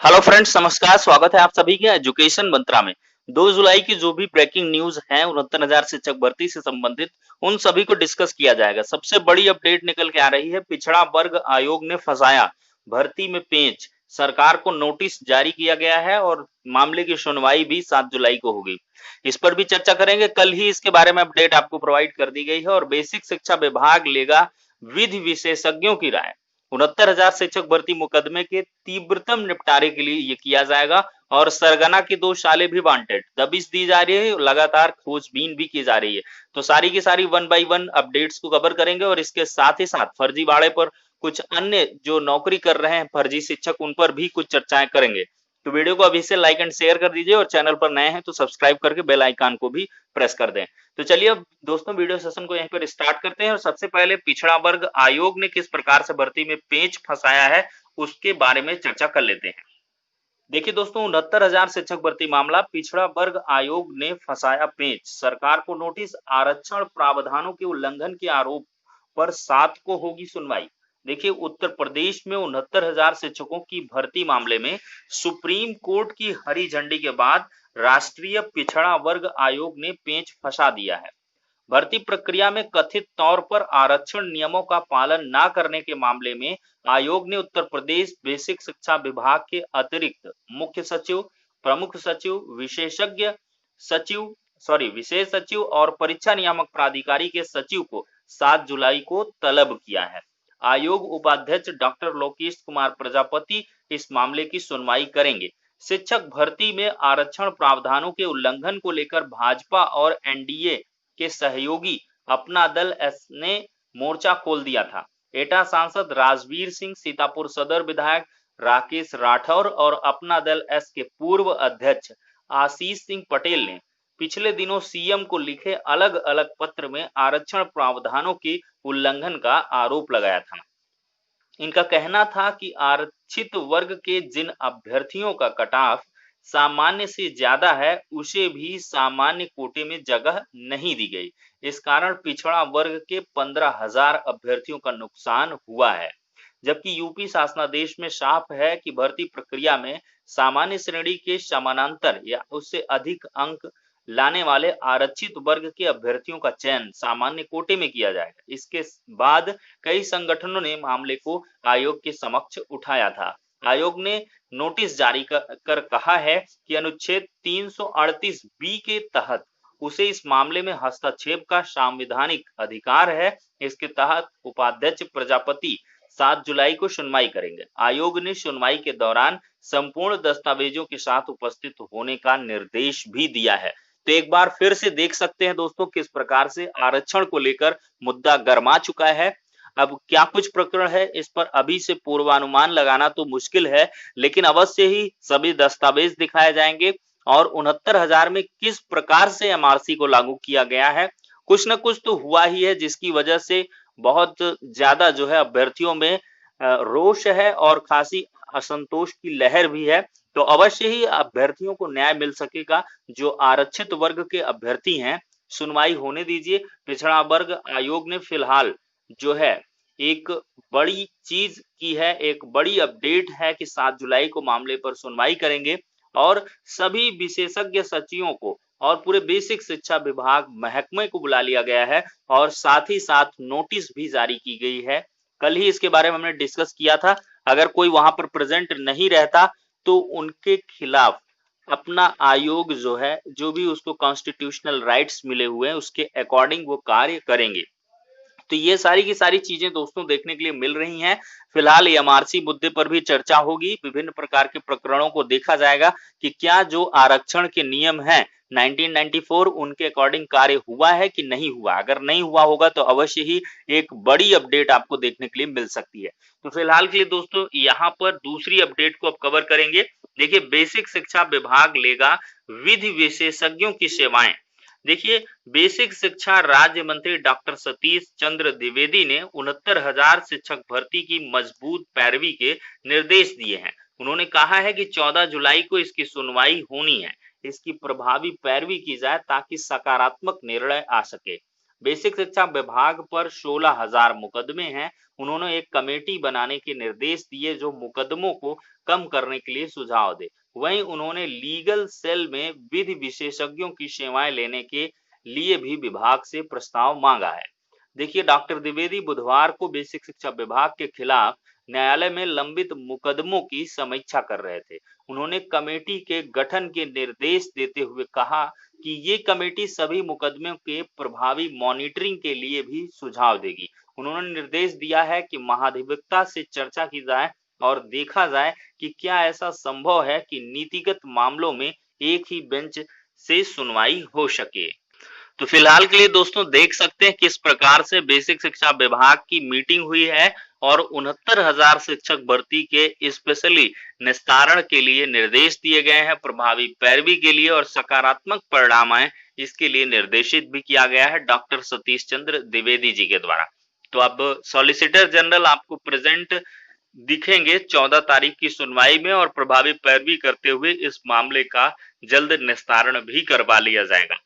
Hello friends, नमस्कार। स्वागत है आप सभी के एजुकेशन मंत्रा में। 2 जुलाई की जो भी ब्रेकिंग न्यूज है 69,000 शिक्षक भर्ती से संबंधित, उन सभी को डिस्कस किया जाएगा। सबसे बड़ी अपडेट निकल के आ रही है, पिछड़ा वर्ग आयोग ने फंसाया, भर्ती में पेंच। सरकार को नोटिस जारी किया गया है और मामले की सुनवाई भी 7 जुलाई को होगी। इस पर भी चर्चा करेंगे। कल ही इसके बारे में अपडेट आपको प्रोवाइड कर दी गई है और बेसिक शिक्षा विभाग लेगा विधि विशेषज्ञों की राय। 69,000 शिक्षक भर्ती मुकदमे के तीव्रतम निपटारे के लिए ये किया जाएगा और सरगना की 2 शालें भी वांटेड। दबिश दी जा रही है, लगातार खोजबीन भी की जा रही है। तो सारी की सारी वन बाय वन अपडेट्स को कवर करेंगे और इसके साथ ही साथ फर्जीवाड़े पर कुछ अन्य जो नौकरी कर रहे हैं फर्जी शिक्षक, उन पर भी कुछ चर्चाएं करेंगे। तो वीडियो को अभी से लाइक एंड शेयर कर दीजिए और चैनल पर नए हैं तो सब्सक्राइब करके बेल आइकन को भी प्रेस कर दें। तो चलिए अब दोस्तों वीडियो सेशन को यहीं पर स्टार्ट करते हैं और सबसे पहले पिछड़ा वर्ग आयोग ने किस प्रकार से भर्ती में पेंच फंसाया है उसके बारे में चर्चा कर लेते हैं। देखिए दोस्तों, 69,000 शिक्षक भर्ती मामला, पिछड़ा वर्ग आयोग ने फंसाया पेंच। सरकार को नोटिस, आरक्षण प्रावधानों के उल्लंघन के आरोप पर 7 को होगी सुनवाई। देखिए, उत्तर प्रदेश में 69,000 शिक्षकों की भर्ती मामले में सुप्रीम कोर्ट की हरी झंडी के बाद राष्ट्रीय पिछड़ा वर्ग आयोग ने पेंच फंसा दिया है। भर्ती प्रक्रिया में कथित तौर पर आरक्षण नियमों का पालन न करने के मामले में आयोग ने उत्तर प्रदेश बेसिक शिक्षा विभाग के अतिरिक्त मुख्य सचिव, प्रमुख सचिव, विशेष सचिव और परीक्षा नियामक प्राधिकारी के सचिव को 7 जुलाई को तलब किया है। आयोग उपाध्यक्ष डॉक्टर लोकेश कुमार प्रजापति इस मामले की सुनवाई करेंगे। शिक्षक भर्ती में आरक्षण प्रावधानों के उल्लंघन को लेकर भाजपा और एनडीए के सहयोगी अपना दल एस ने मोर्चा खोल दिया था। एटा सांसद राजवीर सिंह, सीतापुर सदर विधायक राकेश राठौर और अपना दल एस के पूर्व अध्यक्ष आशीष सिंह पटेल ने पिछले दिनों सीएम को लिखे अलग अलग पत्र में आरक्षण प्रावधानों के उल्लंघन का आरोप लगाया था। इनका कहना था कि आरक्षित वर्ग के जिन अभ्यर्थियों का कटऑफ सामान्य से ज्यादा है, उसे भी सामान्य कोटे में जगह नहीं दी गई। इस कारण पिछड़ा वर्ग के 15,000 अभ्यर्थियों का नुकसान हुआ है। जबकि यूपी शासनादेश में साफ है कि भर्ती प्रक्रिया में सामान्य श्रेणी के समानांतर या उससे अधिक अंक लाने वाले आरक्षित वर्ग के अभ्यर्थियों का चयन सामान्य कोटे में किया जाएगा। इसके बाद कई संगठनों ने मामले को आयोग के समक्ष उठाया था। आयोग ने नोटिस जारी कर कहा है कि अनुच्छेद 338 बी के तहत उसे इस मामले में हस्तक्षेप का संवैधानिक अधिकार है। इसके तहत उपाध्यक्ष प्रजापति 7 जुलाई को सुनवाई करेंगे। आयोग ने सुनवाई के दौरान संपूर्ण दस्तावेजों के साथ उपस्थित होने का निर्देश भी दिया है। तो एक बार फिर से देख सकते हैं दोस्तों किस प्रकार से आरक्षण को लेकर मुद्दा गर्मा चुका है। अब क्या कुछ प्रकरण है इस पर अभी से पूर्वानुमान लगाना तो मुश्किल है, लेकिन अवश्य ही सभी दस्तावेज दिखाए जाएंगे और 69,000 में किस प्रकार से एमआरसी को लागू किया गया है। कुछ न कुछ तो हुआ ही है जिसकी वजह से बहुत ज्यादा जो है अभ्यर्थियों में रोष है और खासी असंतोष की लहर भी है। तो अवश्य ही अभ्यर्थियों को न्याय मिल सकेगा। जो आरक्षित वर्ग के अभ्यर्थी हैं, सुनवाई होने दीजिए। पिछड़ा वर्ग आयोग ने फिलहाल जो है एक बड़ी चीज की है, एक बड़ी अपडेट है कि 7 जुलाई को मामले पर सुनवाई करेंगे और सभी विशेषज्ञ सचिवों को और पूरे बेसिक शिक्षा विभाग महकमे को बुला लिया गया है और साथ ही साथ नोटिस भी जारी की गई है। कल ही इसके बारे में हमने डिस्कस किया था। अगर कोई वहां पर प्रेजेंट नहीं रहता तो उनके खिलाफ अपना आयोग जो है, जो भी उसको कॉन्स्टिट्यूशनल राइट्स मिले हुए हैं उसके अकॉर्डिंग वो कार्य करेंगे। तो ये सारी की सारी चीजें दोस्तों देखने के लिए मिल रही हैं। फिलहाल एमआरसी मुद्दे पर भी चर्चा होगी। विभिन्न प्रकार के प्रकरणों को देखा जाएगा कि क्या जो आरक्षण के नियम हैं 1994 उनके अकॉर्डिंग कार्य हुआ है कि नहीं हुआ। अगर नहीं हुआ होगा तो अवश्य ही एक बड़ी अपडेट आपको देखने के लिए मिल सकती है। तो फिलहाल के लिए दोस्तों यहाँ पर दूसरी अपडेट को अब कवर करेंगे। देखिए, बेसिक शिक्षा विभाग लेगा विधि विशेषज्ञों की सेवाएं। देखिए, बेसिक शिक्षा राज्य मंत्री डॉक्टर सतीश चंद्र द्विवेदी ने 69,000 शिक्षक भर्ती की मजबूत पैरवी के निर्देश दिए हैं। उन्होंने कहा है कि 14 जुलाई को इसकी सुनवाई होनी है, इसकी प्रभावी पैरवी की जाए ताकि सकारात्मक निर्णय आ सके। बेसिक शिक्षा विभाग पर 16,000 मुकदमे हैं। उन्होंने एक कमेटी बनाने के निर्देश दिए जो मुकदमों को कम करने के लिए सुझाव दे। वहीं उन्होंने लीगल सेल में विधि विशेषज्ञों की सेवाएं लेने के लिए भी विभाग से प्रस्ताव मांगा है। देखिए, डॉक्टर द्विवेदी बुधवार को बेसिक शिक्षा विभाग के खिलाफ न्यायालय में लंबित मुकदमों की समीक्षा कर रहे थे। उन्होंने कमेटी के गठन के निर्देश देते हुए कहा कि ये कमेटी सभी मुकदमों के प्रभावी मॉनिटरिंग के लिए भी सुझाव देगी। उन्होंने निर्देश दिया है कि महाधिवक्ता से चर्चा की जाए और देखा जाए कि क्या ऐसा संभव है कि नीतिगत मामलों में एक ही बेंच से सुनवाई हो सके। तो फिलहाल के लिए दोस्तों देख सकते हैं किस प्रकार से बेसिक शिक्षा विभाग की मीटिंग हुई है और 69,000 शिक्षक भर्ती के स्पेशली निस्तारण के लिए निर्देश दिए गए हैं, प्रभावी पैरवी के लिए और सकारात्मक परिणाम आए इसके लिए निर्देशित भी किया गया है डॉक्टर सतीश चंद्र द्विवेदी जी के द्वारा। तो अब सॉलिसिटर जनरल आपको प्रेजेंट दिखेंगे 14 तारीख की सुनवाई में और प्रभावी पैरवी करते हुए इस मामले का जल्द निस्तारण भी करवा लिया जाएगा।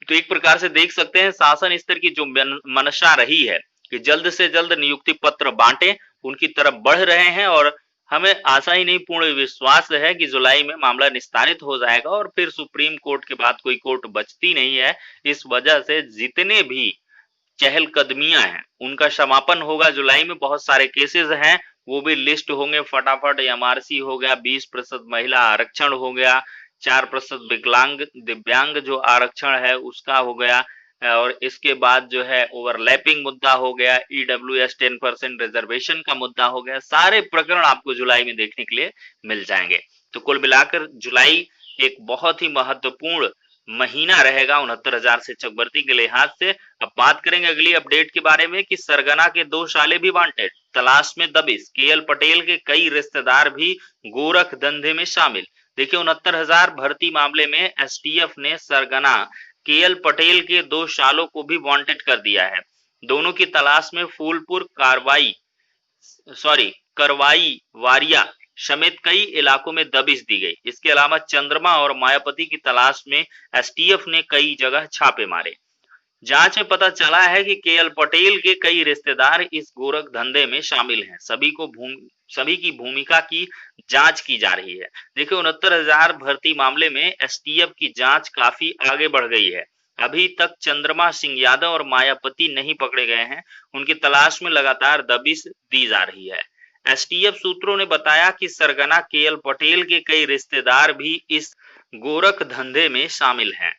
तो एक प्रकार से देख सकते हैं शासन स्तर की जो मंशा रही है कि जल्द से जल्द नियुक्ति पत्र बांटे, उनकी तरफ बढ़ रहे हैं और हमें आशा ही नहीं पूर्ण विश्वास है कि जुलाई में मामला निस्तारित हो जाएगा और फिर सुप्रीम कोर्ट के बाद कोई कोर्ट बचती नहीं है। इस वजह से जितने भी चहलकदमियां हैं उनका समापन होगा जुलाई में। बहुत सारे केसेस हैं वो भी लिस्ट होंगे फटाफट। एमआरसी हो गया, 20% महिला आरक्षण हो गया, 4% विकलांग दिव्यांग जो आरक्षण है उसका हो गया और इसके बाद जो है ओवरलैपिंग मुद्दा हो गया, ईडब्ल्यूएस 10% रिजर्वेशन का मुद्दा हो गया। सारे प्रकरण आपको जुलाई में देखने के लिए मिल जाएंगे। तो कुल मिलाकर जुलाई एक बहुत ही महत्वपूर्ण महीना रहेगा 69,000 शिक्षक भर्ती के लिहाज से। अब बात करेंगे अगली अपडेट के बारे में कि सरगना के 2 साले भी वांटेड, तलाश में दबिश, केएल पटेल के कई रिश्तेदार भी गोरख धंधे में शामिल। देखिए, 69,000 भर्ती मामले में एसटीएफ ने सरगना केएल पटेल के 2 सालों को भी वांटेड कर दिया है। दोनों की तलाश में फूलपुर करवाई वारिया समेत कई इलाकों में दबिश दी गई। इसके अलावा चंद्रमा और मायापति की तलाश में एसटीएफ ने कई जगह छापे मारे। जांच में पता चला है कि केएल पटेल के कई रिश्तेदार इस गोरख धंधे में शामिल हैं। सभी की भूमिका की जांच की जा रही है। देखिए, 69,000 भर्ती मामले में एसटीएफ की जांच काफी आगे बढ़ गई है। अभी तक चंद्रमा सिंह यादव और मायापति नहीं पकड़े गए हैं। उनकी तलाश में लगातार दबिश दी जा रही है। एसटीएफ सूत्रों ने बताया कि सरगना केएल पटेल के कई रिश्तेदार भी इस गोरख धंधे में शामिल हैं।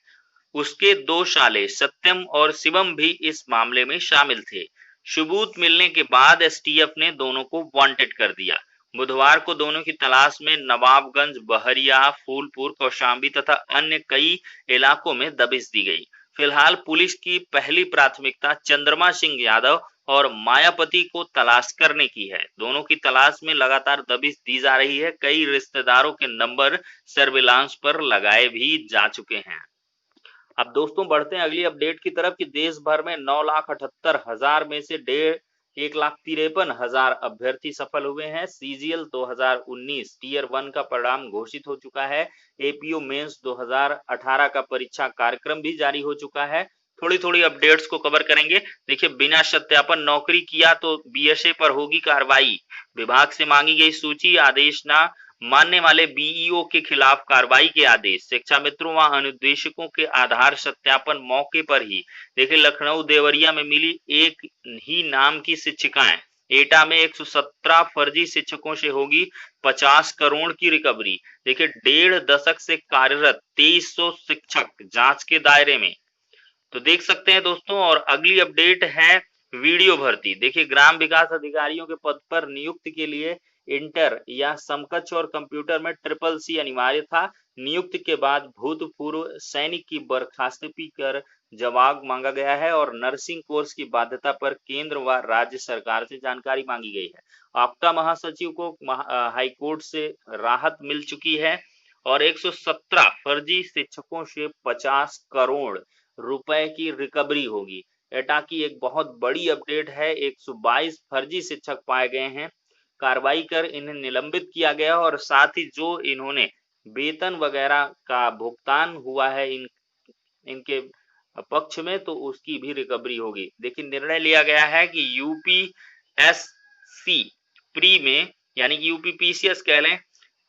उसके 2 साले सत्यम और शिवम भी इस मामले में शामिल थे। सबूत मिलने के बाद एसटीएफ ने दोनों को वांटेड कर दिया। बुधवार को दोनों की तलाश में नवाबगंज, बहरिया, फूलपुर, कौशाम्बी तथा अन्य कई इलाकों में दबिश दी गई। फिलहाल पुलिस की पहली प्राथमिकता चंद्रमा सिंह यादव और मायापति को तलाश करने की है। दोनों की तलाश में लगातार दबिश दी जा रही है। कई रिश्तेदारों के नंबर सर्विलांस पर लगाए भी जा चुके हैं। अब दोस्तों बढ़ते हैं अगली अपडेट की तरफ कि देश भर में 9,78,000 में से 1,53,53,000 अभ्यर्थी सफल हुए हैं। सीजीएल 2019 टीयर 1 का परिणाम घोषित हो चुका है। एपीओ मेंस 2018 का परीक्षा कार्यक्रम भी जारी हो चुका है। थोड़ी अपडेट्स को कवर करेंगे। देखिए, बिना सत्यापन नौकरी किया तो बीएसए पर होगी कार्रवाई। विभाग से मांगी गई सूची, आदेश ना मानने वाले बीईओ के खिलाफ कार्रवाई के आदेश। शिक्षा मित्रों व अनुदेशकों के आधार सत्यापन मौके पर ही। देखिए, लखनऊ देवरिया में मिली एक ही नाम की शिक्षिकाएं। एटा में 117 फर्जी शिक्षकों से होगी 50 करोड़ की रिकवरी। देखिए, 1.5 दशक से कार्यरत 2300 शिक्षक जांच के दायरे में। तो देख सकते हैं दोस्तों। और अगली अपडेट है वीडियो भर्ती। देखिए, ग्राम विकास अधिकारियों के पद पर नियुक्ति के लिए इंटर या समकक्ष और कंप्यूटर में CCC अनिवार्य था। नियुक्ति के बाद भूतपूर्व सैनिक की बर्खास्तगी कर जवाब मांगा गया है और नर्सिंग कोर्स की बाध्यता पर केंद्र व राज्य सरकार से जानकारी मांगी गई है। आपका महासचिव को हाईकोर्ट से राहत मिल चुकी है और 117 फर्जी शिक्षकों से 50 करोड़ रुपए की रिकवरी होगी। एटा की एक बहुत बड़ी अपडेट है। 122 फर्जी शिक्षक पाए गए हैं। कार्रवाई कर इन्हें निलंबित किया गया और साथ ही जो इन्होंने वेतन वगैरह का भुगतान हुआ है इनके पक्ष में तो उसकी भी रिकवरी होगी। देखिए निर्णय लिया गया है कि यूपीएससी प्री में यानी कि यूपीपीसीएस कह लें,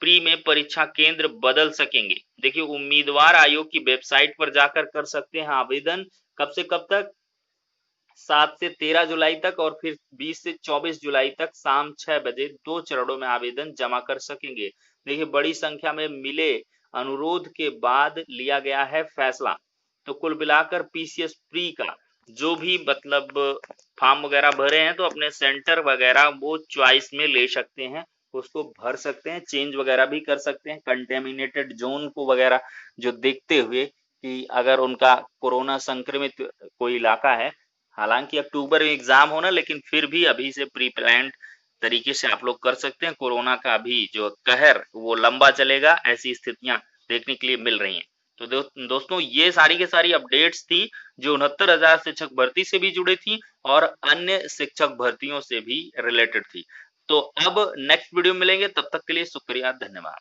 प्री में परीक्षा केंद्र बदल सकेंगे। देखिए उम्मीदवार आयोग की वेबसाइट पर जाकर कर सकते हैं आवेदन। कब से कब तक? 7 से 13 जुलाई तक और फिर 20 से 24 जुलाई तक शाम 6 बजे 2 चरणों में आवेदन जमा कर सकेंगे। देखिए बड़ी संख्या में मिले अनुरोध के बाद लिया गया है फैसला। तो कुल मिलाकर पीसीएस प्री का जो भी मतलब फॉर्म वगैरह भरे हैं तो अपने सेंटर वगैरह वो चॉइस में ले सकते हैं, उसको भर सकते हैं, चेंज वगैरह भी कर सकते हैं कंटेमिनेटेड जोन को वगैरह जो देखते हुए कि अगर उनका कोरोना संक्रमित कोई इलाका है। हालांकि अक्टूबर में एग्जाम होना, लेकिन फिर भी अभी से प्री प्लान्ड तरीके से आप लोग कर सकते हैं। कोरोना का भी जो कहर वो लंबा चलेगा, ऐसी स्थितियां देखने के लिए मिल रही हैं। तो दोस्तों ये सारी की सारी अपडेट्स थी जो 69,000 शिक्षक भर्ती से भी जुड़ी थी और अन्य शिक्षक भर्तियों से भी रिलेटेड थी। तो अब नेक्स्ट वीडियो मिलेंगे, तब तक के लिए शुक्रिया, धन्यवाद।